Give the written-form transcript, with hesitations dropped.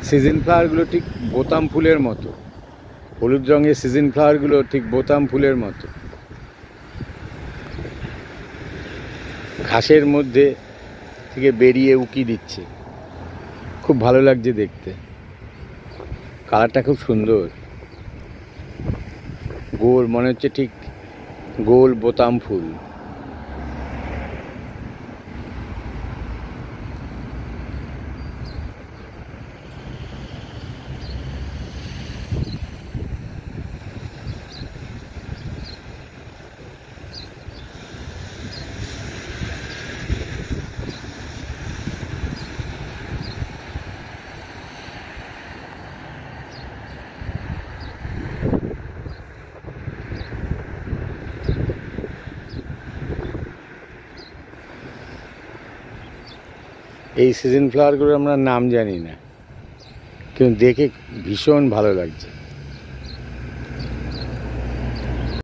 Season ফ্লাওয়ারগুলো ঠিক বোতাম ফুলের মতো, হলুদ রঙের সিজন ফ্লাওয়ারগুলো ঠিক বোতাম ফুলের মতো, ঘাসের মধ্যে থেকে বেরিয়ে উকি দিচ্ছে। খুব ভালো লাগছে দেখতে, কালারটা খুব সুন্দর, গোল, মনে হচ্ছে ঠিক গোল বোতাম ফুল। এই সিজন ফ্লাওয়ারগুলোর আমরা নাম জানি না, কিন্তু দেখে ভীষণ ভালো লাগছে।